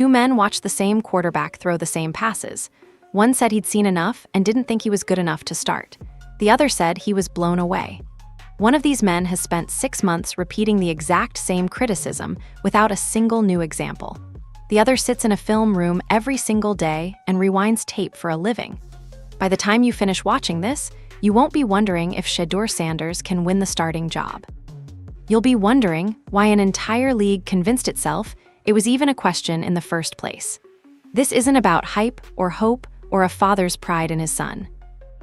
Two men watched the same quarterback throw the same passes. One said he'd seen enough and didn't think he was good enough to start. The other said he was blown away. One of these men has spent 6 months repeating the exact same criticism without a single new example. The other sits in a film room every single day and rewinds tape for a living. By the time you finish watching this, you won't be wondering if Shedeur Sanders can win the starting job. You'll be wondering why an entire league convinced itself it was even a question in the first place. This isn't about hype or hope or a father's pride in his son.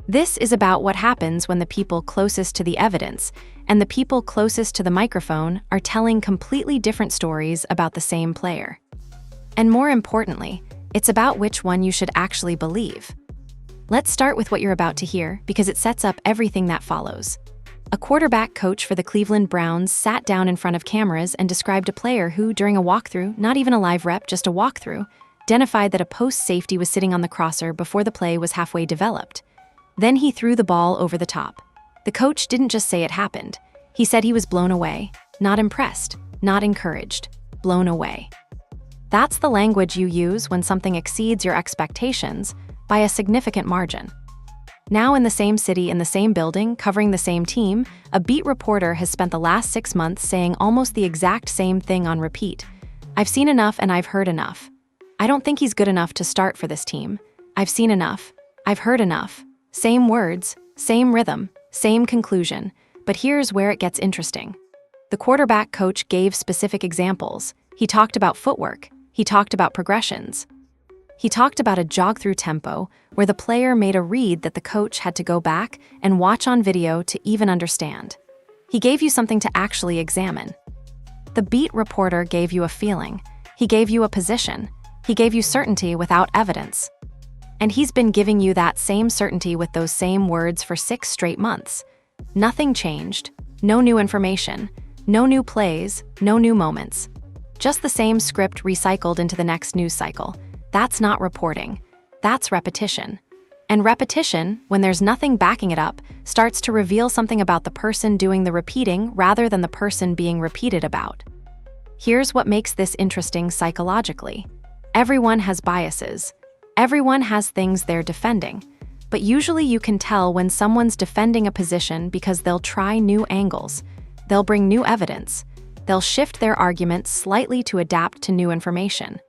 This is about what happens when the people closest to the evidence and the people closest to the microphone are telling completely different stories about the same player. And more importantly, it's about which one you should actually believe. Let's start with what you're about to hear because it sets up everything that follows. A quarterback coach for the Cleveland Browns sat down in front of cameras and described a player who, during a walkthrough, not even a live rep, just a walkthrough, identified that a post safety was sitting on the crosser before the play was halfway developed. Then he threw the ball over the top. The coach didn't just say it happened. He said he was blown away, not impressed, not encouraged, blown away. That's the language you use when something exceeds your expectations by a significant margin. Now in the same city, in the same building, covering the same team, a beat reporter has spent the last 6 months saying almost the exact same thing on repeat. I've seen enough and I've heard enough. I don't think he's good enough to start for this team. I've seen enough. I've heard enough. Same words, same rhythm, same conclusion. But here's where it gets interesting. The quarterback coach gave specific examples. He talked about footwork. He talked about progressions. He talked about a jog-through tempo where the player made a read that the coach had to go back and watch on video to even understand. He gave you something to actually examine. The beat reporter gave you a feeling. He gave you a position. He gave you certainty without evidence. And he's been giving you that same certainty with those same words for 6 straight months. Nothing changed, no new information, no new plays, no new moments. Just the same script recycled into the next news cycle. That's not reporting. That's repetition. And repetition, when there's nothing backing it up, starts to reveal something about the person doing the repeating rather than the person being repeated about. Here's what makes this interesting psychologically. Everyone has biases. Everyone has things they're defending. But usually you can tell when someone's defending a position because they'll try new angles. They'll bring new evidence. They'll shift their argument slightly to adapt to new information.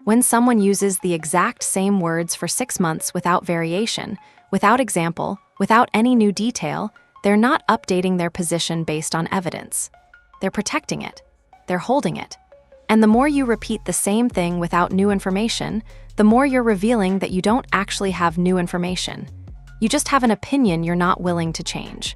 When someone uses the exact same words for 6 months without variation, without example, without any new detail, they're not updating their position based on evidence. They're protecting it. They're holding it. And the more you repeat the same thing without new information, the more you're revealing that you don't actually have new information. You just have an opinion you're not willing to change.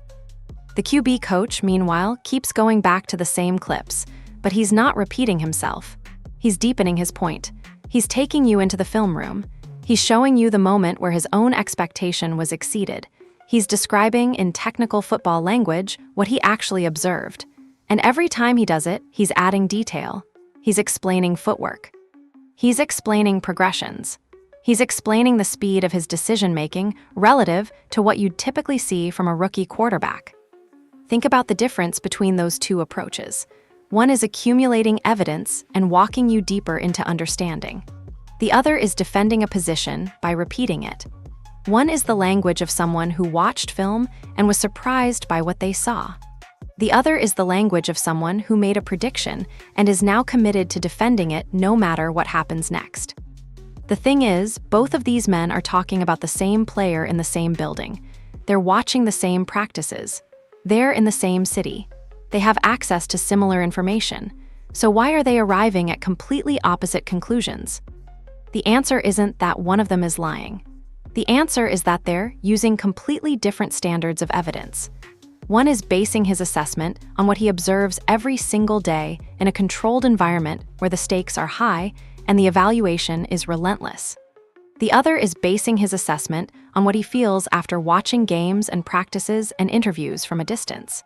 The QB coach, meanwhile, keeps going back to the same clips, but he's not repeating himself. He's deepening his point. He's taking you into the film room. He's showing you the moment where his own expectation was exceeded. He's describing in technical football language what he actually observed. And every time he does it, he's adding detail. He's explaining footwork. He's explaining progressions. He's explaining the speed of his decision-making relative to what you'd typically see from a rookie quarterback. Think about the difference between those two approaches. One is accumulating evidence and walking you deeper into understanding. The other is defending a position by repeating it. One is the language of someone who watched film and was surprised by what they saw. The other is the language of someone who made a prediction and is now committed to defending it no matter what happens next. The thing is, both of these men are talking about the same player in the same building. They're watching the same practices. They're in the same city. They have access to similar information. So why are they arriving at completely opposite conclusions? The answer isn't that one of them is lying. The answer is that they're using completely different standards of evidence. One is basing his assessment on what he observes every single day in a controlled environment where the stakes are high and the evaluation is relentless. The other is basing his assessment on what he feels after watching games and practices and interviews from a distance.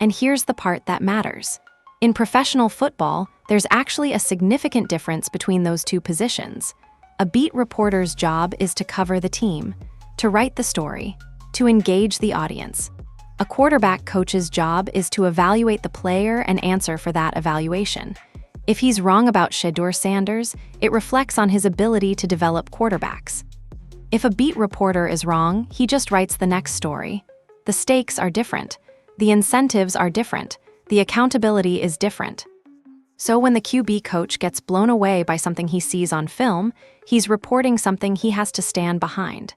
And here's the part that matters. In professional football, there's actually a significant difference between those two positions. A beat reporter's job is to cover the team, to write the story, to engage the audience. A quarterback coach's job is to evaluate the player and answer for that evaluation. If he's wrong about Shedeur Sanders, it reflects on his ability to develop quarterbacks. If a beat reporter is wrong, he just writes the next story. The stakes are different. The incentives are different. The accountability is different. So when the QB coach gets blown away by something he sees on film, he's reporting something he has to stand behind.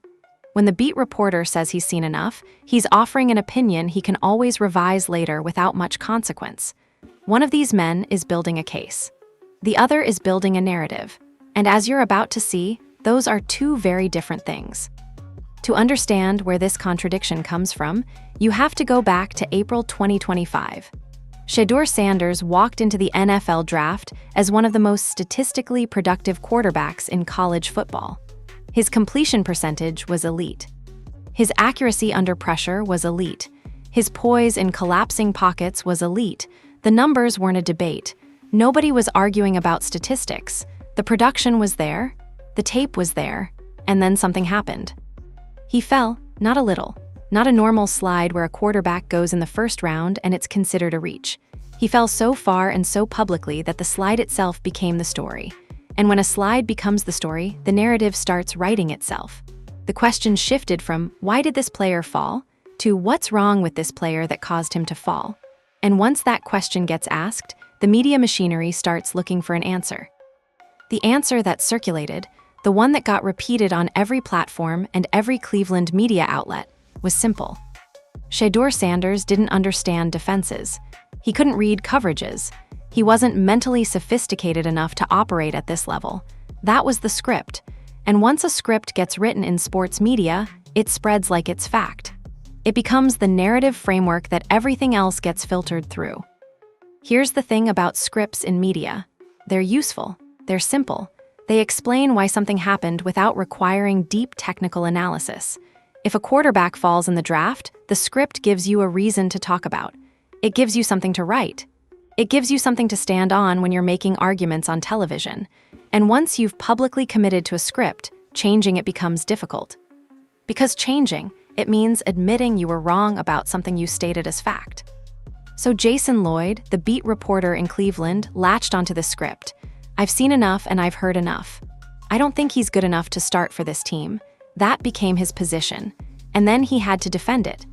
When the beat reporter says he's seen enough, he's offering an opinion he can always revise later without much consequence. One of these men is building a case. The other is building a narrative. And as you're about to see, those are two very different things. To understand where this contradiction comes from, you have to go back to April 2025. Shedeur Sanders walked into the NFL draft as one of the most statistically productive quarterbacks in college football. His completion percentage was elite. His accuracy under pressure was elite. His poise in collapsing pockets was elite. The numbers weren't a debate. Nobody was arguing about statistics. The production was there, the tape was there, and then something happened. He fell, not a little. Not a normal slide where a quarterback goes in the first round and it's considered a reach. He fell so far and so publicly that the slide itself became the story. And when a slide becomes the story, the narrative starts writing itself. The question shifted from, why did this player fall, to what's wrong with this player that caused him to fall? And once that question gets asked, the media machinery starts looking for an answer. The answer that circulated, the one that got repeated on every platform and every Cleveland media outlet, was simple. Shedeur Sanders didn't understand defenses. He couldn't read coverages. He wasn't mentally sophisticated enough to operate at this level. That was the script. And once a script gets written in sports media, it spreads like it's fact. It becomes the narrative framework that everything else gets filtered through. Here's the thing about scripts in media. They're useful. They're simple. They explain why something happened without requiring deep technical analysis. If a quarterback falls in the draft, the script gives you a reason to talk about. It gives you something to write. It gives you something to stand on when you're making arguments on television. And once you've publicly committed to a script, changing it becomes difficult. Because changing, it means admitting you were wrong about something you stated as fact. So Jason Lloyd, the beat reporter in Cleveland, latched onto the script. I've seen enough and I've heard enough. I don't think he's good enough to start for this team. That became his position. And then he had to defend it.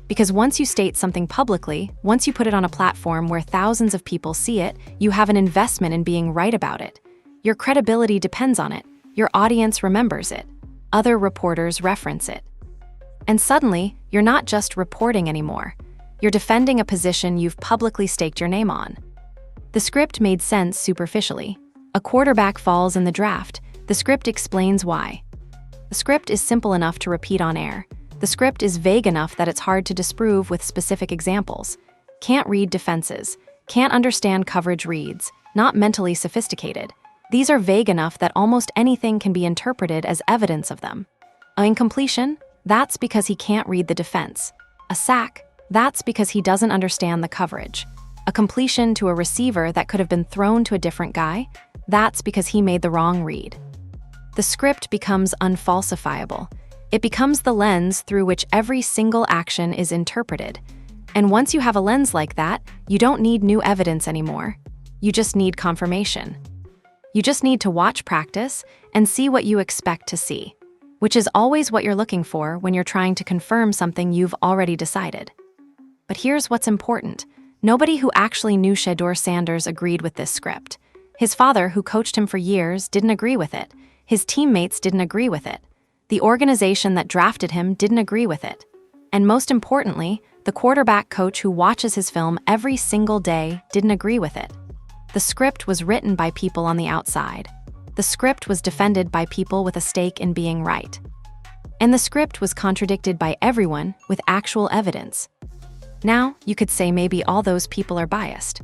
Because once you state something publicly, once you put it on a platform where thousands of people see it, you have an investment in being right about it. Your credibility depends on it. Your audience remembers it. Other reporters reference it. And suddenly, you're not just reporting anymore. You're defending a position you've publicly staked your name on. The script made sense superficially. A quarterback falls in the draft. The script explains why. The script is simple enough to repeat on air. The script is vague enough that it's hard to disprove with specific examples. Can't read defenses. Can't understand coverage reads. Not mentally sophisticated. These are vague enough that almost anything can be interpreted as evidence of them. An incompletion? That's because he can't read the defense. A sack? That's because he doesn't understand the coverage. A completion to a receiver that could have been thrown to a different guy? That's because he made the wrong read. The script becomes unfalsifiable. It becomes the lens through which every single action is interpreted. And once you have a lens like that, you don't need new evidence anymore. You just need confirmation. You just need to watch practice and see what you expect to see, which is always what you're looking for when you're trying to confirm something you've already decided. But here's what's important. Nobody who actually knew Shedeur Sanders agreed with this script. His father, who coached him for years, didn't agree with it. His teammates didn't agree with it. The organization that drafted him didn't agree with it. And most importantly, the quarterback coach who watches his film every single day didn't agree with it. The script was written by people on the outside. The script was defended by people with a stake in being right. And the script was contradicted by everyone with actual evidence. Now, you could say maybe all those people are biased.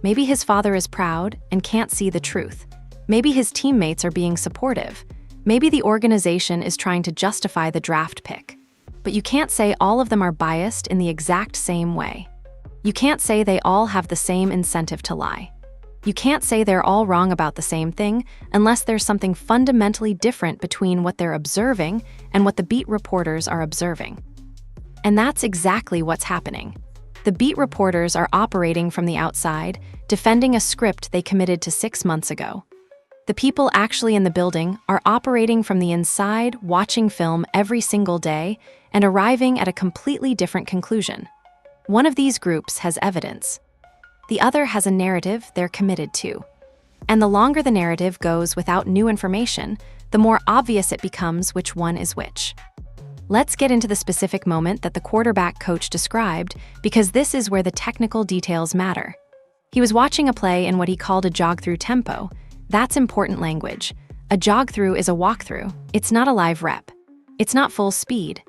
Maybe his father is proud and can't see the truth. Maybe his teammates are being supportive. Maybe the organization is trying to justify the draft pick. But you can't say all of them are biased in the exact same way. You can't say they all have the same incentive to lie. You can't say they're all wrong about the same thing unless there's something fundamentally different between what they're observing and what the beat reporters are observing. And that's exactly what's happening. The beat reporters are operating from the outside, defending a script they committed to 6 months ago. The people actually in the building are operating from the inside, watching film every single day, and arriving at a completely different conclusion. One of these groups has evidence. The other has a narrative they're committed to. And the longer the narrative goes without new information, the more obvious it becomes which one is which. Let's get into the specific moment that the quarterback coach described, because this is where the technical details matter. He was watching a play in what he called a jog-through tempo. That's important language. A jog-through is a walkthrough. It's not a live rep. It's not full speed.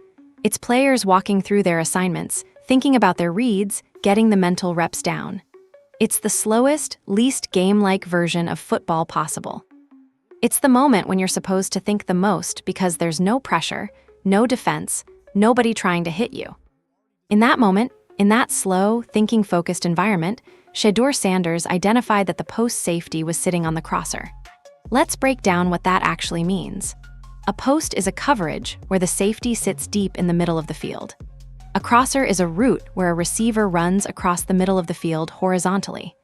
It's players walking through their assignments, thinking about their reads, getting the mental reps down. It's the slowest, least game-like version of football possible. It's the moment when you're supposed to think the most because there's no pressure, no defense, nobody trying to hit you. In that moment, in that slow, thinking-focused environment, Shedeur Sanders identified that the post safety was sitting on the crosser. Let's break down what that actually means. A post is a coverage where the safety sits deep in the middle of the field. A crosser is a route where a receiver runs across the middle of the field horizontally.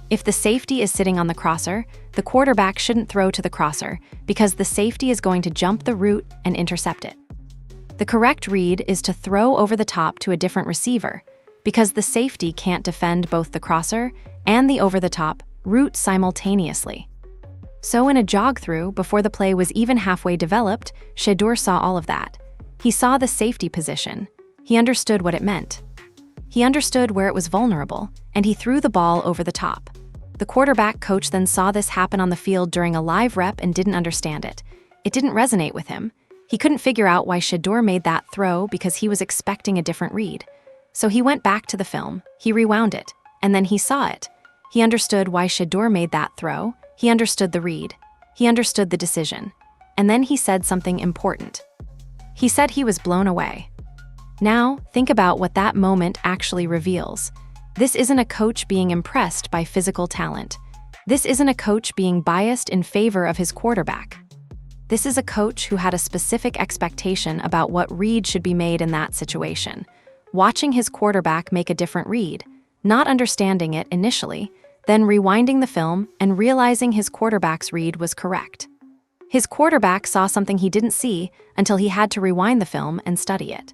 If the safety is sitting on the crosser, the quarterback shouldn't throw to the crosser because the safety is going to jump the route and intercept it. The correct read is to throw over the top to a different receiver because the safety can't defend both the crosser and the over-the-top route simultaneously. So in a jog-through, before the play was even halfway developed, Shedeur saw all of that. He saw the safety position. He understood what it meant. He understood where it was vulnerable, and he threw the ball over the top. The quarterback coach then saw this happen on the field during a live rep and didn't understand it. It didn't resonate with him. He couldn't figure out why Shedeur made that throw because he was expecting a different read. So he went back to the film, he rewound it, and then he saw it. He understood why Shedeur made that throw, he understood the read, he understood the decision. And then he said something important. He said he was blown away. Now, think about what that moment actually reveals. This isn't a coach being impressed by physical talent. This isn't a coach being biased in favor of his quarterback. This is a coach who had a specific expectation about what read should be made in that situation. Watching his quarterback make a different read, not understanding it initially, then rewinding the film and realizing his quarterback's read was correct. His quarterback saw something he didn't see until he had to rewind the film and study it.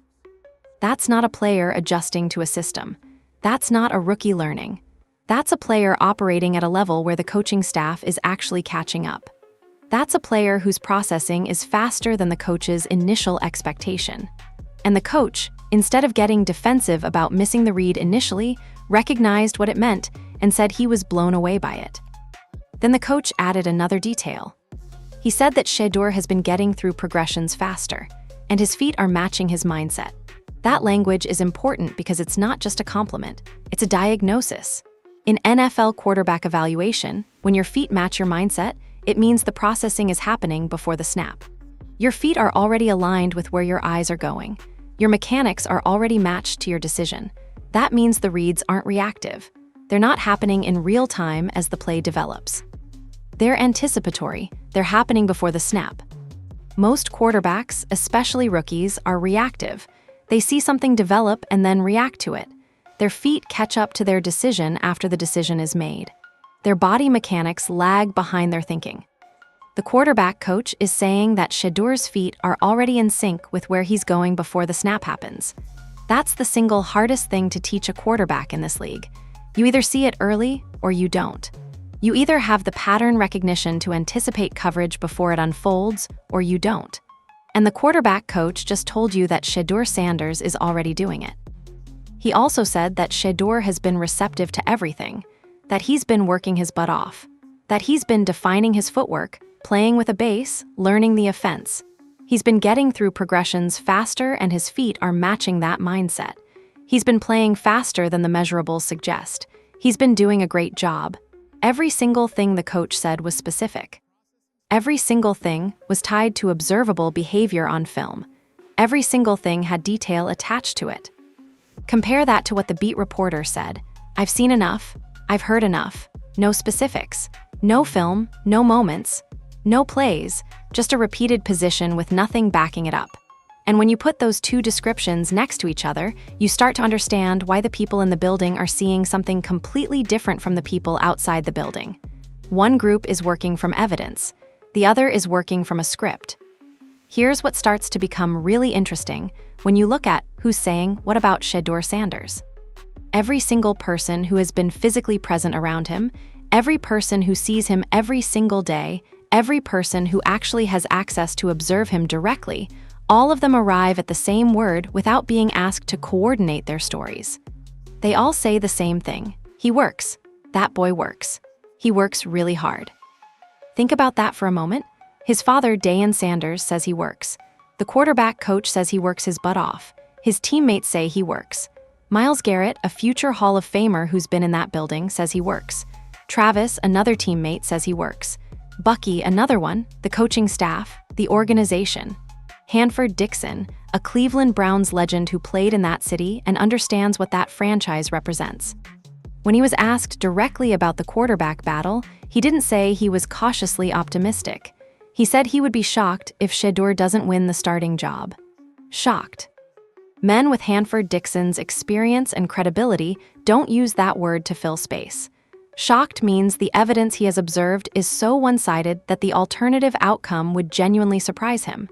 That's not a player adjusting to a system. That's not a rookie learning. That's a player operating at a level where the coaching staff is actually catching up. That's a player whose processing is faster than the coach's initial expectation. And the coach, instead of getting defensive about missing the read initially, recognized what it meant and said he was blown away by it. Then the coach added another detail. He said that Shedeur has been getting through progressions faster, and his feet are matching his mindset. That language is important because it's not just a compliment, it's a diagnosis. In NFL quarterback evaluation, when your feet match your mindset, it means the processing is happening before the snap. Your feet are already aligned with where your eyes are going. Your mechanics are already matched to your decision. That means the reads aren't reactive. They're not happening in real time as the play develops. They're anticipatory. They're happening before the snap. Most quarterbacks, especially rookies, are reactive. They see something develop and then react to it. Their feet catch up to their decision after the decision is made. Their body mechanics lag behind their thinking. The quarterback coach is saying that Shedeur's feet are already in sync with where he's going before the snap happens. That's the single hardest thing to teach a quarterback in this league. You either see it early or you don't. You either have the pattern recognition to anticipate coverage before it unfolds or you don't. And the quarterback coach just told you that Shedeur Sanders is already doing it. He also said that Shedeur has been receptive to everything, that he's been working his butt off, that he's been defining his footwork, playing with a base, learning the offense. He's been getting through progressions faster and his feet are matching that mindset. He's been playing faster than the measurables suggest. He's been doing a great job. Every single thing the coach said was specific. Every single thing was tied to observable behavior on film. Every single thing had detail attached to it. Compare that to what the beat reporter said. I've seen enough. I've heard enough. No specifics. No film. No moments. No plays. Just a repeated position with nothing backing it up. And when you put those two descriptions next to each other, you start to understand why the people in the building are seeing something completely different from the people outside the building. One group is working from evidence. The other is working from a script. Here's what starts to become really interesting when you look at who's saying what about Shedeur Sanders. Every single person who has been physically present around him, every person who sees him every single day, every person who actually has access to observe him directly, all of them arrive at the same word without being asked to coordinate their stories. They all say the same thing. He works. That boy works. He works really hard. Think about that for a moment. His father, Deion Sanders, says he works. The quarterback coach says he works his butt off. His teammates say he works. Myles Garrett, a future Hall of Famer who's been in that building, says he works. Travis, another teammate, says he works. Bucky, another one, the coaching staff, the organization. Hanford Dixon, a Cleveland Browns legend who played in that city and understands what that franchise represents. When he was asked directly about the quarterback battle, he didn't say he was cautiously optimistic. He said he would be shocked if Shedeur doesn't win the starting job. Shocked. Men with Hanford Dixon's experience and credibility don't use that word to fill space. Shocked means the evidence he has observed is so one-sided that the alternative outcome would genuinely surprise him.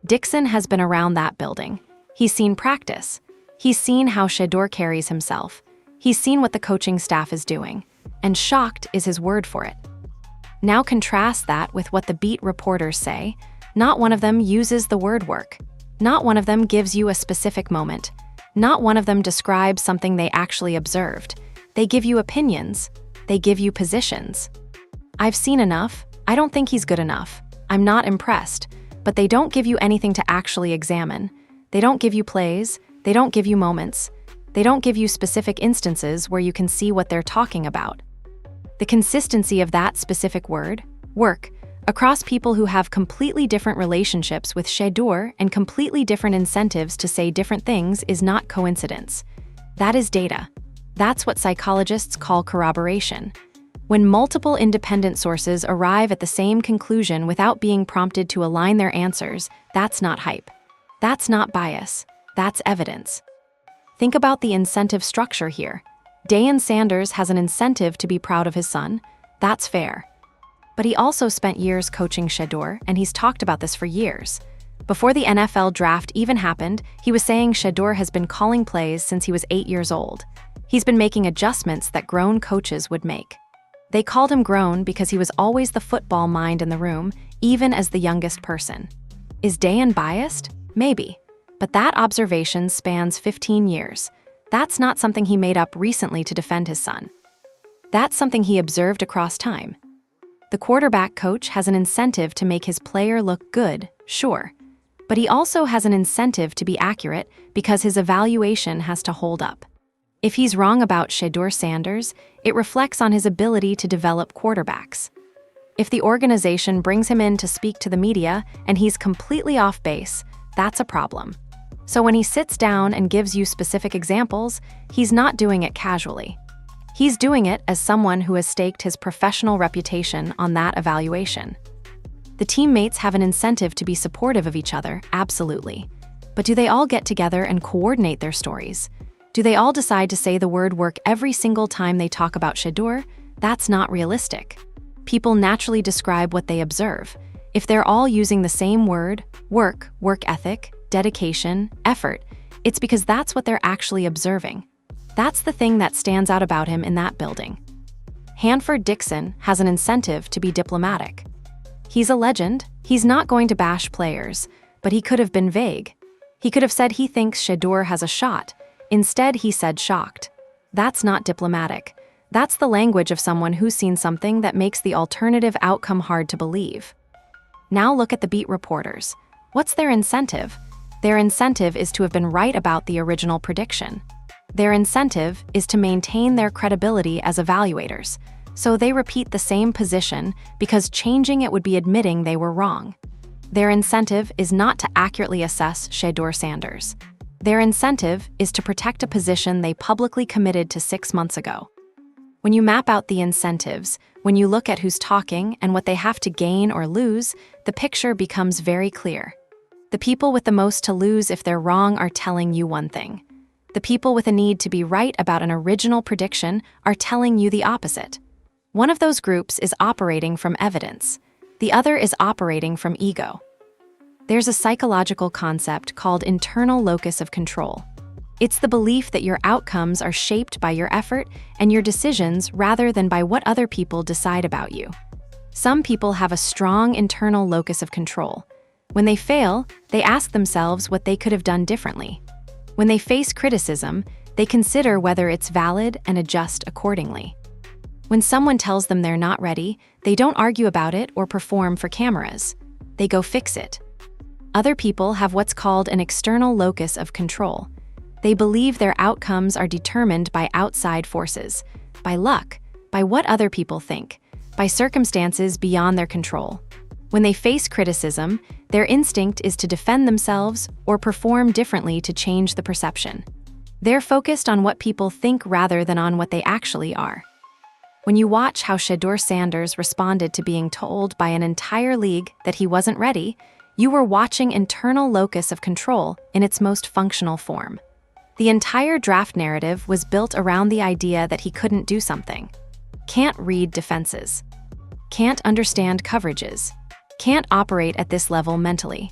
Dixon has been around that building. He's seen practice. He's seen how Shedeur carries himself. He's seen what the coaching staff is doing. And shocked is his word for it. Now contrast that with what the beat reporters say. Not one of them uses the word work. Not one of them gives you a specific moment. Not one of them describes something they actually observed. They give you opinions. They give you positions. I've seen enough. I don't think he's good enough. I'm not impressed. But they don't give you anything to actually examine. They don't give you plays. They don't give you moments. They don't give you specific instances where you can see what they're talking about. The consistency of that specific word, work, across people who have completely different relationships with Shedeur and completely different incentives to say different things is not coincidence. That is data. That's what psychologists call corroboration. When multiple independent sources arrive at the same conclusion without being prompted to align their answers, that's not hype. That's not bias. That's evidence. Think about the incentive structure here. Deion Sanders has an incentive to be proud of his son. That's fair. But he also spent years coaching Shedeur, and he's talked about this for years. Before the NFL draft even happened, he was saying Shedeur has been calling plays since he was 8 years old. He's been making adjustments that grown coaches would make. They called him grown because he was always the football mind in the room, even as the youngest person. Is Deion biased? Maybe. But that observation spans 15 years. That's not something he made up recently to defend his son. That's something he observed across time. The quarterback coach has an incentive to make his player look good, sure. But he also has an incentive to be accurate because his evaluation has to hold up. If he's wrong about Shedeur Sanders, it reflects on his ability to develop quarterbacks. If the organization brings him in to speak to the media and he's completely off base, that's a problem. So when he sits down and gives you specific examples, he's not doing it casually. He's doing it as someone who has staked his professional reputation on that evaluation. The teammates have an incentive to be supportive of each other, absolutely. But do they all get together and coordinate their stories? Do they all decide to say the word work every single time they talk about Shedeur? That's not realistic. People naturally describe what they observe. If they're all using the same word, work ethic, dedication, effort, it's because that's what they're actually observing. That's the thing that stands out about him in that building. Hanford Dixon has an incentive to be diplomatic. He's a legend. He's not going to bash players, but he could have been vague. He could have said he thinks Shedeur has a shot. Instead, he said shocked. That's not diplomatic. That's the language of someone who's seen something that makes the alternative outcome hard to believe. Now look at the beat reporters. What's their incentive? Their incentive is to have been right about the original prediction. Their incentive is to maintain their credibility as evaluators. So they repeat the same position because changing it would be admitting they were wrong. Their incentive is not to accurately assess Shedeur Sanders. Their incentive is to protect a position they publicly committed to 6 months ago. When you map out the incentives, when you look at who's talking and what they have to gain or lose, the picture becomes very clear. The people with the most to lose if they're wrong are telling you one thing. The people with a need to be right about an original prediction are telling you the opposite. One of those groups is operating from evidence. The other is operating from ego. There's a psychological concept called internal locus of control. It's the belief that your outcomes are shaped by your effort and your decisions rather than by what other people decide about you. Some people have a strong internal locus of control. When they fail, they ask themselves what they could have done differently. When they face criticism, they consider whether it's valid and adjust accordingly. When someone tells them they're not ready, they don't argue about it or perform for cameras. They go fix it. Other people have what's called an external locus of control. They believe their outcomes are determined by outside forces, by luck, by what other people think, by circumstances beyond their control. When they face criticism, their instinct is to defend themselves or perform differently to change the perception. They're focused on what people think rather than on what they actually are. When you watch how Shedeur Sanders responded to being told by an entire league that he wasn't ready, you were watching internal locus of control in its most functional form. The entire draft narrative was built around the idea that he couldn't do something. Can't read defenses. Can't understand coverages. Can't operate at this level mentally.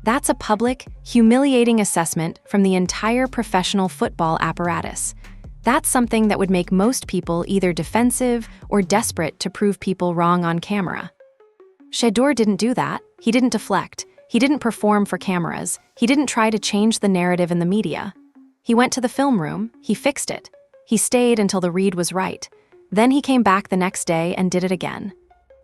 That's a public, humiliating assessment from the entire professional football apparatus. That's something that would make most people either defensive or desperate to prove people wrong on camera. Shedeur didn't do that. He didn't deflect. He didn't perform for cameras. He didn't try to change the narrative in the media. He went to the film room. He fixed it. He stayed until the read was right. Then he came back the next day and did it again.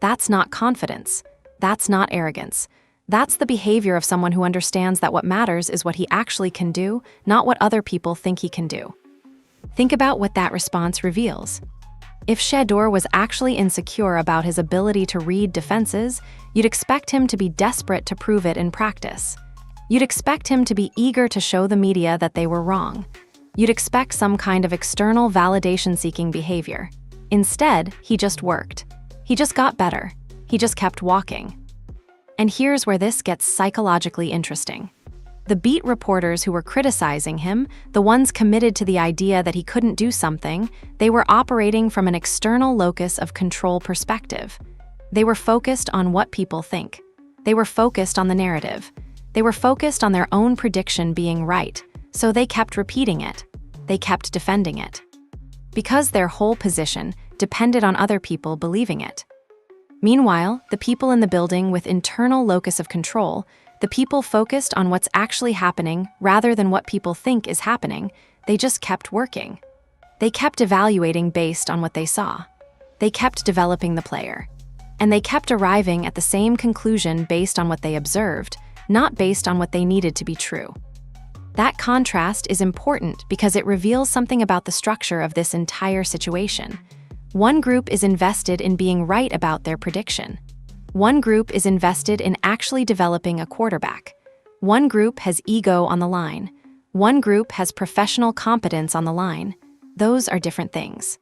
That's not confidence. That's not arrogance. That's the behavior of someone who understands that what matters is what he actually can do, not what other people think he can do. Think about what that response reveals. If Shedeur was actually insecure about his ability to read defenses, you'd expect him to be desperate to prove it in practice. You'd expect him to be eager to show the media that they were wrong. You'd expect some kind of external validation-seeking behavior. Instead, he just worked. He just got better. He just kept walking. And here's where this gets psychologically interesting. The beat reporters who were criticizing him, the ones committed to the idea that he couldn't do something, they were operating from an external locus of control perspective. They were focused on what people think. They were focused on the narrative. They were focused on their own prediction being right, so they kept repeating it. They kept defending it. Because their whole position depended on other people believing it. Meanwhile, the people in the building with internal locus of control, the people focused on what's actually happening rather than what people think is happening, they just kept working. They kept evaluating based on what they saw. They kept developing the player. And they kept arriving at the same conclusion based on what they observed, not based on what they needed to be true. That contrast is important because it reveals something about the structure of this entire situation. One group is invested in being right about their prediction. One group is invested in actually developing a quarterback. One group has ego on the line. One group has professional competence on the line. Those are different things.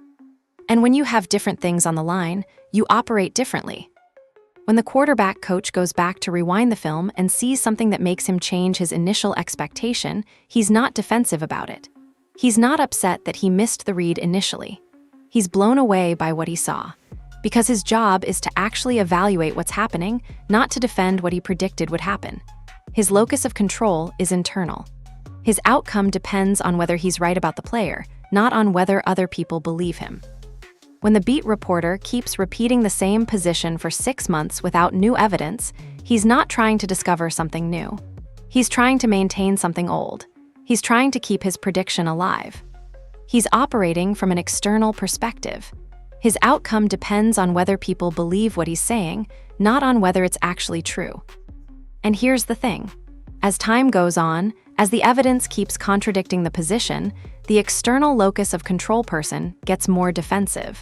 And when you have different things on the line, you operate differently. When the quarterback coach goes back to rewind the film and sees something that makes him change his initial expectation, he's not defensive about it. He's not upset that he missed the read initially. He's blown away by what he saw. Because his job is to actually evaluate what's happening, not to defend what he predicted would happen. His locus of control is internal. His outcome depends on whether he's right about the player, not on whether other people believe him. When the beat reporter keeps repeating the same position for 6 months without new evidence, he's not trying to discover something new. He's trying to maintain something old. He's trying to keep his prediction alive. He's operating from an external perspective. His outcome depends on whether people believe what he's saying, not on whether it's actually true. And here's the thing. As time goes on, as the evidence keeps contradicting the position, the external locus of control person gets more defensive.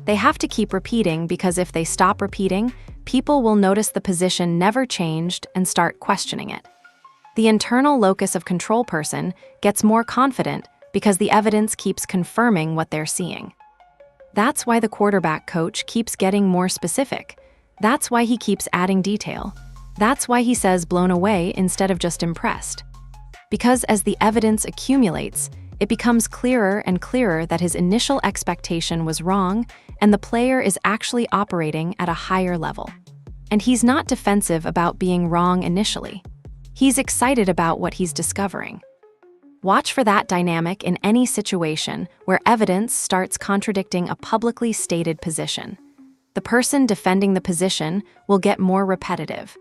They have to keep repeating because if they stop repeating, people will notice the position never changed and start questioning it. The internal locus of control person gets more confident because the evidence keeps confirming what they're seeing. That's why the quarterback coach keeps getting more specific. That's why he keeps adding detail. That's why he says blown away instead of just impressed. Because as the evidence accumulates, it becomes clearer and clearer that his initial expectation was wrong and the player is actually operating at a higher level. And he's not defensive about being wrong initially. He's excited about what he's discovering. Watch for that dynamic in any situation where evidence starts contradicting a publicly stated position. The person defending the position will get more repetitive.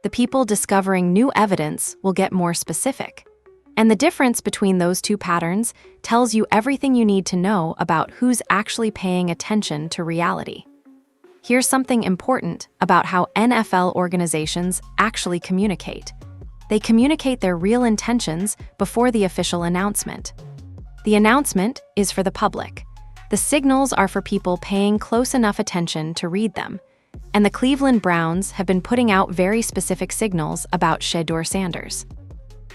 The people discovering new evidence will get more specific. And the difference between those two patterns tells you everything you need to know about who's actually paying attention to reality. Here's something important about how NFL organizations actually communicate. They communicate their real intentions before the official announcement. The announcement is for the public. The signals are for people paying close enough attention to read them. And the Cleveland Browns have been putting out very specific signals about Shedeur Sanders.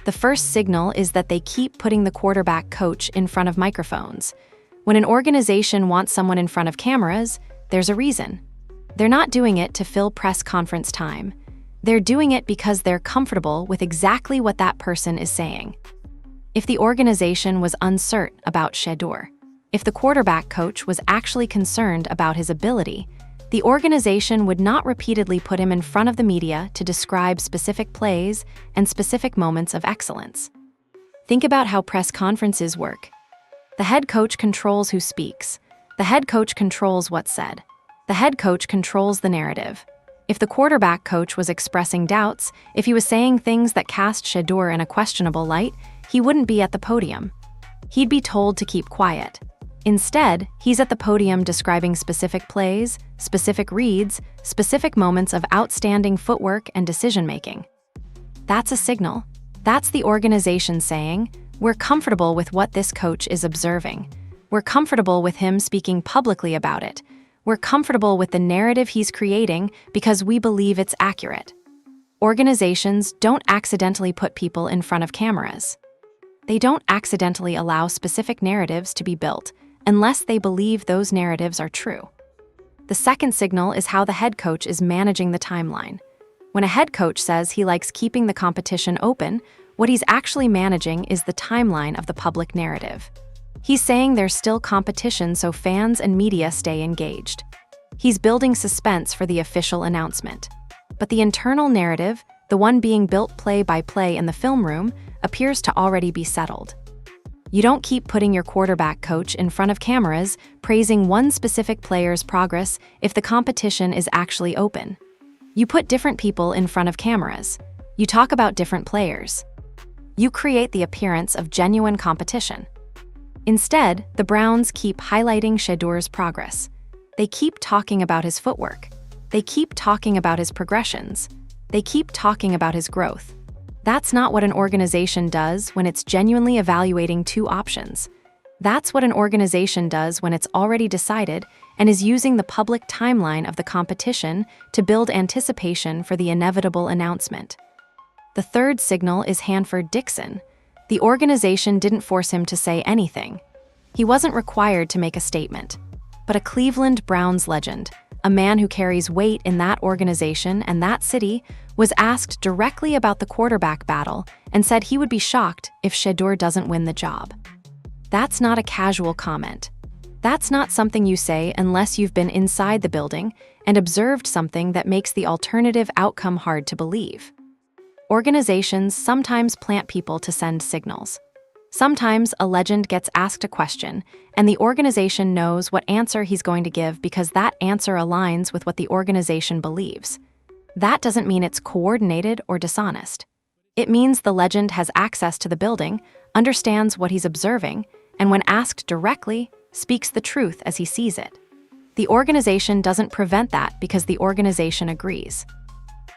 The first signal is that they keep putting the quarterback coach in front of microphones. When an organization wants someone in front of cameras, there's a reason. They're not doing it to fill press conference time. They're doing it because they're comfortable with exactly what that person is saying. If the organization was uncertain about Shedeur, if the quarterback coach was actually concerned about his ability, the organization would not repeatedly put him in front of the media to describe specific plays and specific moments of excellence. Think about how press conferences work. The head coach controls who speaks. The head coach controls what's said. The head coach controls the narrative. If the quarterback coach was expressing doubts, if he was saying things that cast Shedeur in a questionable light, he wouldn't be at the podium. He'd be told to keep quiet. Instead, he's at the podium describing specific plays, specific reads, specific moments of outstanding footwork and decision-making. That's a signal. That's the organization saying, we're comfortable with what this coach is observing. We're comfortable with him speaking publicly about it. We're comfortable with the narrative he's creating because we believe it's accurate. Organizations don't accidentally put people in front of cameras. They don't accidentally allow specific narratives to be built unless they believe those narratives are true. The second signal is how the head coach is managing the timeline. When a head coach says he likes keeping the competition open, what he's actually managing is the timeline of the public narrative. He's saying there's still competition so fans and media stay engaged. He's building suspense for the official announcement. But the internal narrative, the one being built play by play in the film room, appears to already be settled. You don't keep putting your quarterback coach in front of cameras praising one specific player's progress if the competition is actually open. You put different people in front of cameras. You talk about different players. You create the appearance of genuine competition. Instead, the Browns keep highlighting Shedeur's progress. They keep talking about his footwork. They keep talking about his progressions. They keep talking about his growth. That's not what an organization does when it's genuinely evaluating two options. That's what an organization does when it's already decided and is using the public timeline of the competition to build anticipation for the inevitable announcement. The third signal is Hanford-Dixon. The organization didn't force him to say anything. He wasn't required to make a statement. But a Cleveland Browns legend, a man who carries weight in that organization and that city, was asked directly about the quarterback battle and said he would be shocked if Shedeur doesn't win the job. That's not a casual comment. That's not something you say unless you've been inside the building and observed something that makes the alternative outcome hard to believe. Organizations sometimes plant people to send signals. Sometimes a legend gets asked a question, and the organization knows what answer he's going to give because that answer aligns with what the organization believes. That doesn't mean it's coordinated or dishonest. It means the legend has access to the building, understands what he's observing, and when asked directly, speaks the truth as he sees it. The organization doesn't prevent that because the organization agrees.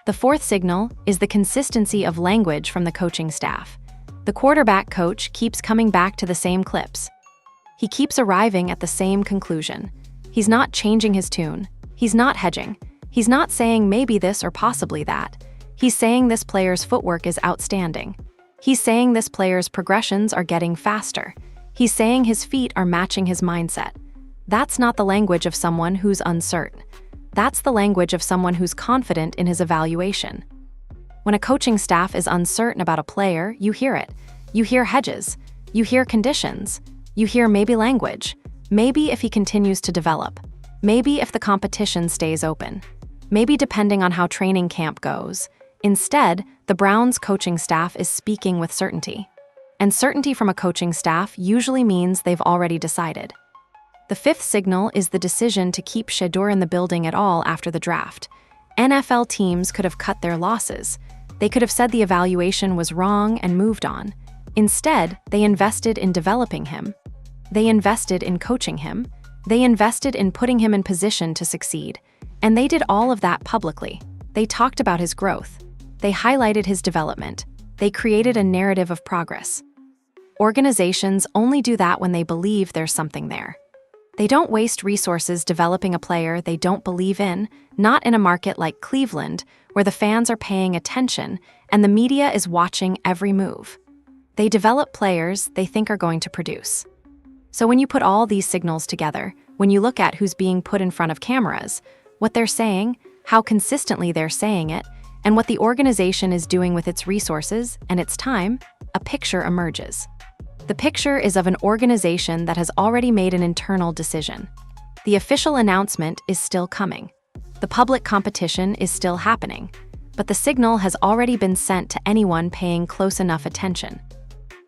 The fourth signal is the consistency of language from the coaching staff. The quarterback coach keeps coming back to the same clips. He keeps arriving at the same conclusion. He's not changing his tune. He's not hedging. He's not saying maybe this or possibly that. He's saying this player's footwork is outstanding. He's saying this player's progressions are getting faster. He's saying his feet are matching his mindset. That's not the language of someone who's uncertain. That's the language of someone who's confident in his evaluation. When a coaching staff is uncertain about a player, you hear it. You hear hedges. You hear conditions. You hear maybe language. Maybe if he continues to develop. Maybe if the competition stays open. Maybe depending on how training camp goes. Instead, the Browns coaching staff is speaking with certainty. And certainty from a coaching staff usually means they've already decided. The fifth signal is the decision to keep Shedeur in the building at all after the draft. NFL teams could have cut their losses. They could have said the evaluation was wrong and moved on. Instead, they invested in developing him. They invested in coaching him. They invested in putting him in position to succeed. And they did all of that publicly. They talked about his growth. They highlighted his development. They created a narrative of progress. Organizations only do that when they believe there's something there. They don't waste resources developing a player they don't believe in, not in a market like Cleveland, where the fans are paying attention and the media is watching every move. They develop players they think are going to produce. So when you put all these signals together, when you look at who's being put in front of cameras, what they're saying, how consistently they're saying it, and what the organization is doing with its resources and its time, a picture emerges. The picture is of an organization that has already made an internal decision. The official announcement is still coming. The public competition is still happening. But the signal has already been sent to anyone paying close enough attention.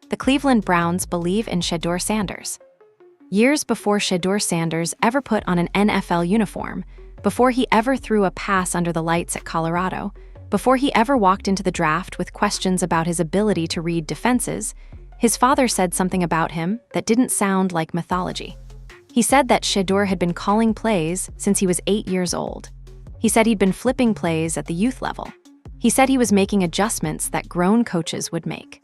The Cleveland Browns believe in Shedeur Sanders. Years before Shedeur Sanders ever put on an NFL uniform, before he ever threw a pass under the lights at Colorado, before he ever walked into the draft with questions about his ability to read defenses, his father said something about him that didn't sound like mythology. He said that Shedeur had been calling plays since he was 8 years old. He said he'd been flipping plays at the youth level. He said he was making adjustments that grown coaches would make.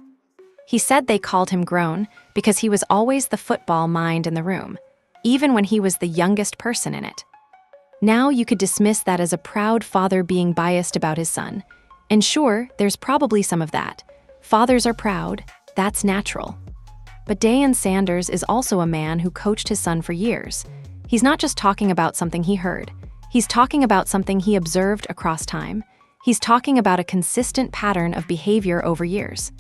He said they called him grown because he was always the football mind in the room, even when he was the youngest person in it. Now you could dismiss that as a proud father being biased about his son. And sure, there's probably some of that. Fathers are proud. That's natural. But Deion Sanders is also a man who coached his son for years. He's not just talking about something he heard. He's talking about something he observed across time. He's talking about a consistent pattern of behavior over years.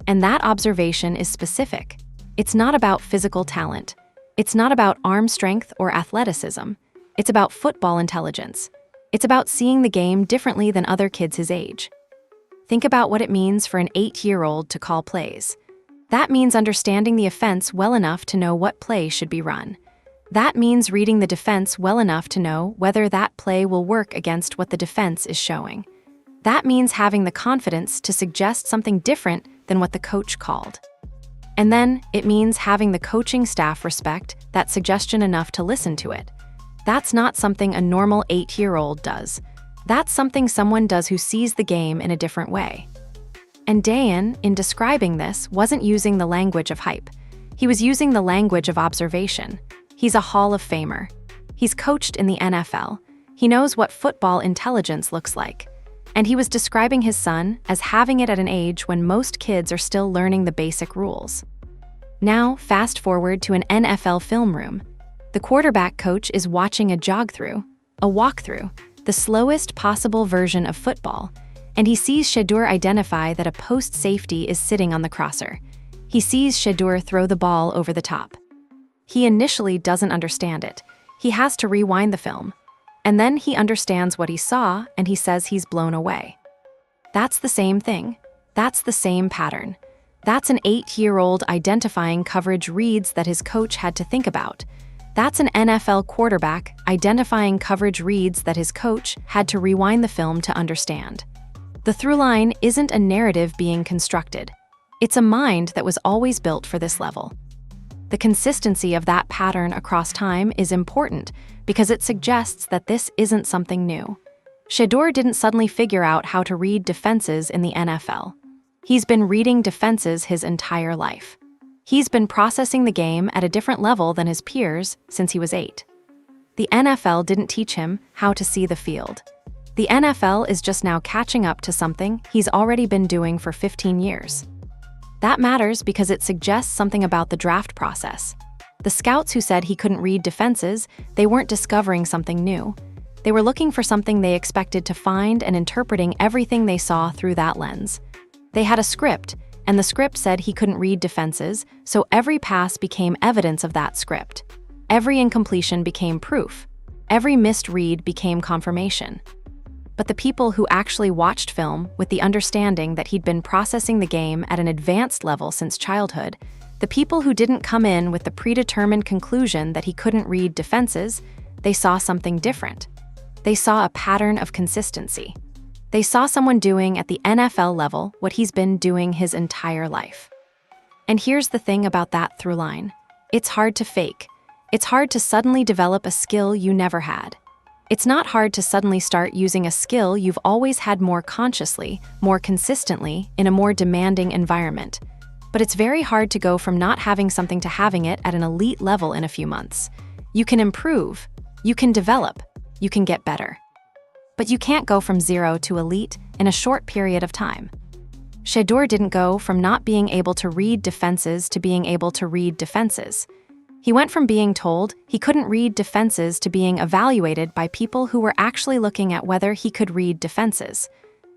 And that observation is specific. It's not about physical talent. It's not about arm strength or athleticism. It's about football intelligence. It's about seeing the game differently than other kids his age. Think about what it means for an 8-year-old to call plays. That means understanding the offense well enough to know what play should be run. That means reading the defense well enough to know whether that play will work against what the defense is showing. That means having the confidence to suggest something different than what the coach called. And then it means having the coaching staff respect that suggestion enough to listen to it. That's not something a normal 8-year-old does. That's something someone does who sees the game in a different way. And Deion, in describing this, wasn't using the language of hype. He was using the language of observation. He's a Hall of Famer. He's coached in the NFL. He knows what football intelligence looks like. And he was describing his son as having it at an age when most kids are still learning the basic rules. Now, fast forward to an NFL film room. The quarterback coach is watching a jog-through, a walk-through, the slowest possible version of football, and he sees Shedeur identify that a post safety is sitting on the crosser. He sees Shedeur throw the ball over the top. He initially doesn't understand it. He has to rewind the film. And then he understands what he saw, and he says he's blown away. That's the same thing. That's the same pattern. That's an 8-year-old identifying coverage reads that his coach had to think about. That's an NFL quarterback identifying coverage reads that his coach had to rewind the film to understand. The through line isn't a narrative being constructed. It's a mind that was always built for this level. The consistency of that pattern across time is important because it suggests that this isn't something new. Shedeur didn't suddenly figure out how to read defenses in the NFL. He's been reading defenses his entire life. He's been processing the game at a different level than his peers since he was 8. The NFL didn't teach him how to see the field. The NFL is just now catching up to something he's already been doing for 15 years. That matters because it suggests something about the draft process. The scouts who said he couldn't read defenses, they weren't discovering something new. They were looking for something they expected to find and interpreting everything they saw through that lens. They had a script, and the script said he couldn't read defenses, so every pass became evidence of that script. Every incompletion became proof. Every missed read became confirmation. But the people who actually watched film with the understanding that he'd been processing the game at an advanced level since childhood, the people who didn't come in with the predetermined conclusion that he couldn't read defenses, they saw something different. They saw a pattern of consistency. They saw someone doing at the NFL level what he's been doing his entire life. And here's the thing about that through line. It's hard to fake. It's hard to suddenly develop a skill you never had. It's not hard to suddenly start using a skill you've always had more consciously, more consistently, in a more demanding environment. But it's very hard to go from not having something to having it at an elite level in a few months. You can improve, you can develop, you can get better. But you can't go from 0 to elite in a short period of time. Shedeur didn't go from not being able to read defenses to being able to read defenses. He went from being told he couldn't read defenses to being evaluated by people who were actually looking at whether he could read defenses.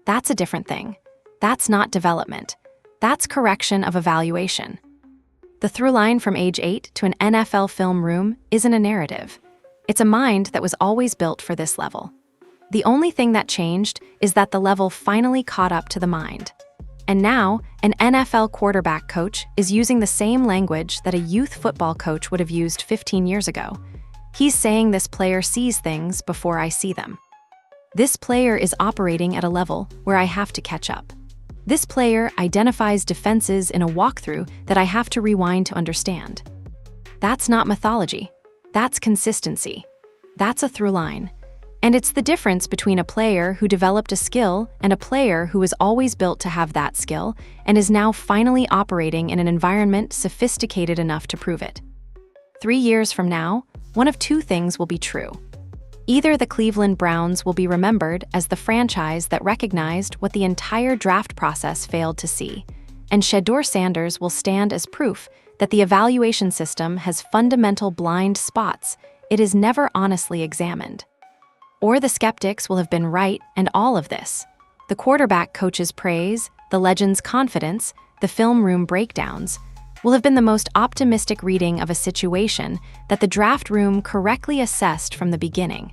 That's a different thing. That's not development. That's correction of evaluation. The through line from age 8 to an NFL film room isn't a narrative. It's a mind that was always built for this level. The only thing that changed is that the level finally caught up to the mind. And now, an NFL quarterback coach is using the same language that a youth football coach would have used 15 years ago. He's saying this player sees things before I see them. This player is operating at a level where I have to catch up. This player identifies defenses in a walkthrough that I have to rewind to understand. That's not mythology. That's consistency. That's a through line. And it's the difference between a player who developed a skill and a player who was always built to have that skill and is now finally operating in an environment sophisticated enough to prove it. 3 years from now, one of two things will be true. Either the Cleveland Browns will be remembered as the franchise that recognized what the entire draft process failed to see, and Shedeur Sanders will stand as proof that the evaluation system has fundamental blind spots it is never honestly examined. Or the skeptics will have been right, and all of this, the quarterback coach's praise, the legend's confidence, the film room breakdowns, will have been the most optimistic reading of a situation that the draft room correctly assessed from the beginning.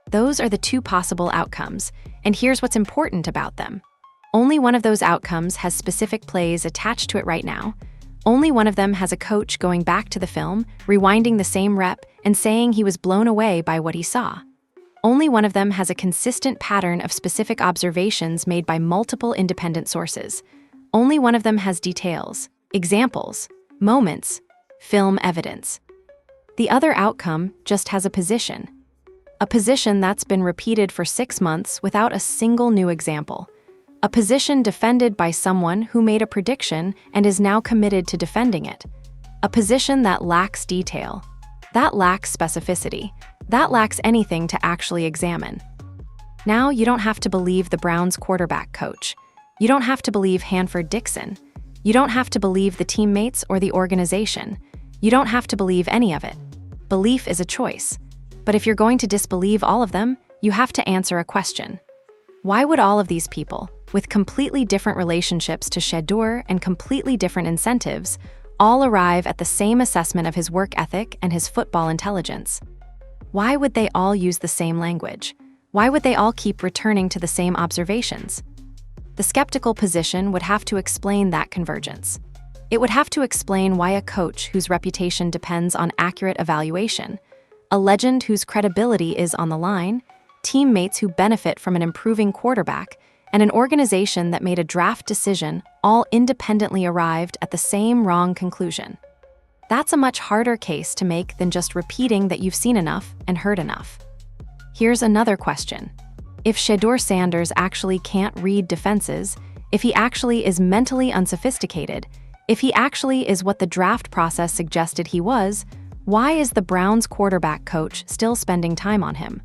Those are the two possible outcomes, and here's what's important about them. Only one of those outcomes has specific plays attached to it right now. Only one of them has a coach going back to the film, rewinding the same rep, and saying he was blown away by what he saw. Only one of them has a consistent pattern of specific observations made by multiple independent sources. Only one of them has details, examples, moments, film evidence. The other outcome just has a position that's been repeated for 6 months without a single new example. A position defended by someone who made a prediction and is now committed to defending it. A position that lacks detail, that lacks specificity, that lacks anything to actually examine. Now you don't have to believe the Browns quarterback coach. You don't have to believe Hanford Dixon. You don't have to believe the teammates or the organization. You don't have to believe any of it. Belief is a choice. But if you're going to disbelieve all of them, you have to answer a question. Why would all of these people, with completely different relationships to Shedeur and completely different incentives, all arrive at the same assessment of his work ethic and his football intelligence? Why would they all use the same language? Why would they all keep returning to the same observations? The skeptical position would have to explain that convergence. It would have to explain why a coach whose reputation depends on accurate evaluation, a legend whose credibility is on the line, teammates who benefit from an improving quarterback, and an organization that made a draft decision all independently arrived at the same wrong conclusion. That's a much harder case to make than just repeating that you've seen enough and heard enough. Here's another question. If Shedeur Sanders actually can't read defenses, if he actually is mentally unsophisticated, if he actually is what the draft process suggested he was, why is the Browns quarterback coach still spending time on him?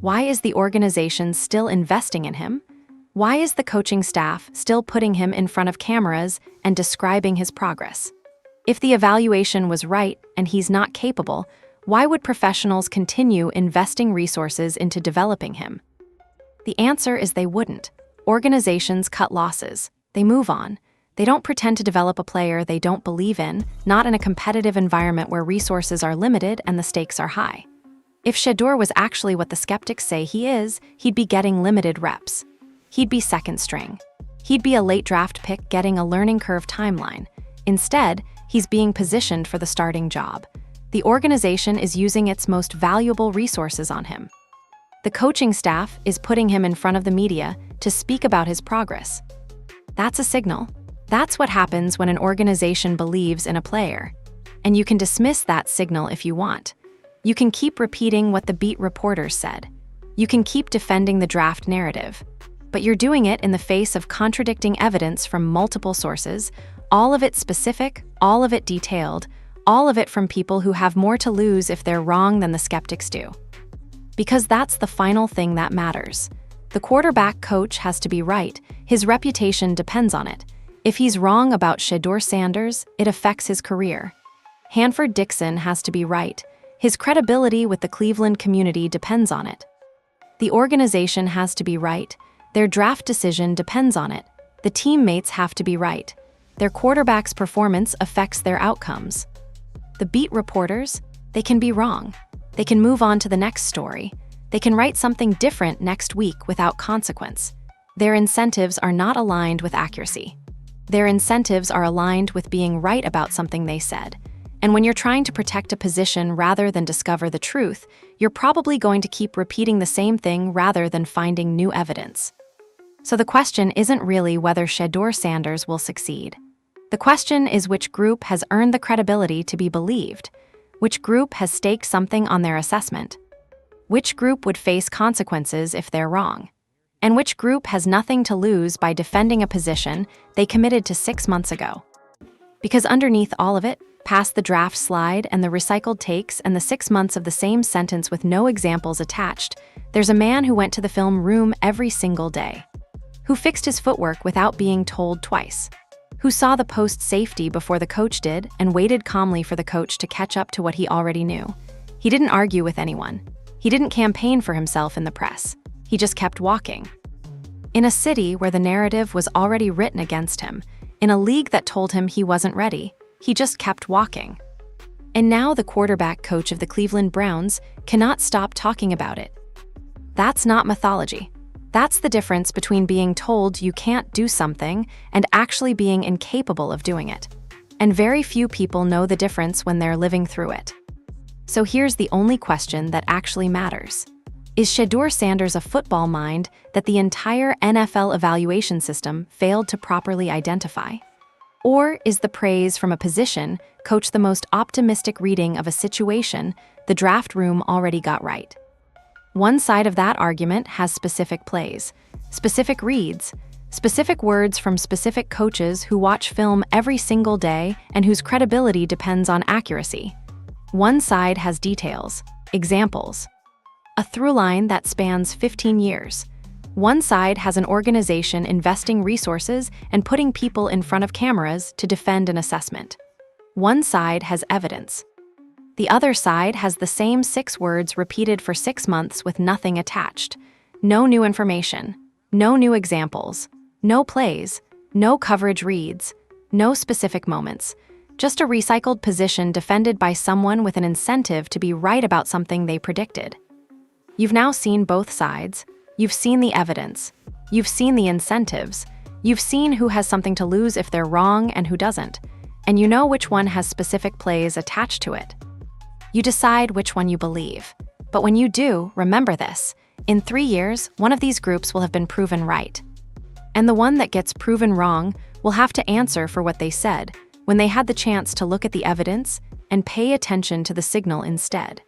Why is the organization still investing in him? Why is the coaching staff still putting him in front of cameras and describing his progress? If the evaluation was right and he's not capable, Why would professionals continue investing resources into developing him? The answer is they wouldn't. Organizations cut losses. They move on. They don't pretend to develop a player they don't believe in, not in a competitive environment where resources are limited and the stakes are high. If Shedeur was actually what the skeptics say he is, he'd be getting limited reps. He'd be second string. He'd be a late draft pick getting a learning curve timeline. Instead, he's being positioned for the starting job. The organization is using its most valuable resources on him. The coaching staff is putting him in front of the media to speak about his progress. That's a signal. That's what happens when an organization believes in a player. And you can dismiss that signal if you want. You can keep repeating what the beat reporters said. You can keep defending the draft narrative. But you're doing it in the face of contradicting evidence from multiple sources, all of it specific, all of it detailed, all of it from people who have more to lose if they're wrong than the skeptics do. Because that's the final thing that matters. The quarterback coach has to be right. His reputation depends on it. If he's wrong about Shedeur Sanders, it affects his career. Hanford Dixon has to be right. His credibility with the Cleveland community depends on it. The organization has to be right. Their draft decision depends on it. The teammates have to be right. Their quarterback's performance affects their outcomes. The beat reporters, they can be wrong. They can move on to the next story. They can write something different next week without consequence. Their incentives are not aligned with accuracy. Their incentives are aligned with being right about something they said. And when you're trying to protect a position rather than discover the truth, you're probably going to keep repeating the same thing rather than finding new evidence. So the question isn't really whether Shedeur Sanders will succeed. The question is which group has earned the credibility to be believed, which group has staked something on their assessment, which group would face consequences if they're wrong, and which group has nothing to lose by defending a position they committed to 6 months ago. Because underneath all of it, past the draft slide and the recycled takes and the 6 months of the same sentence with no examples attached, there's a man who went to the film room every single day, who fixed his footwork without being told twice, who saw the post safety before the coach did and waited calmly for the coach to catch up to what he already knew. He didn't argue with anyone. He didn't campaign for himself in the press. He just kept walking. In a city where the narrative was already written against him, in a league that told him he wasn't ready, he just kept walking. And now the quarterback coach of the Cleveland Browns cannot stop talking about it. That's not mythology. That's the difference between being told you can't do something and actually being incapable of doing it. And very few people know the difference when they're living through it. So here's the only question that actually matters. Is Shedeur Sanders a football mind that the entire NFL evaluation system failed to properly identify? Or is the praise from a position coach the most optimistic reading of a situation the draft room already got right? One side of that argument has specific plays, specific reads, specific words from specific coaches who watch film every single day and whose credibility depends on accuracy. One side has details, examples, a through line that spans 15 years. One side has an organization investing resources and putting people in front of cameras to defend an assessment. One side has evidence. The other side has the same 6 words repeated for 6 months with nothing attached. No new information, no new examples, no plays, no coverage reads, no specific moments. Just a recycled position defended by someone with an incentive to be right about something they predicted. You've now seen both sides. You've seen the evidence. You've seen the incentives. You've seen who has something to lose if they're wrong and who doesn't. And you know which one has specific plays attached to it. You decide which one you believe. But when you do, remember this. In 3 years, one of these groups will have been proven right. And the one that gets proven wrong will have to answer for what they said when they had the chance to look at the evidence and pay attention to the signal instead.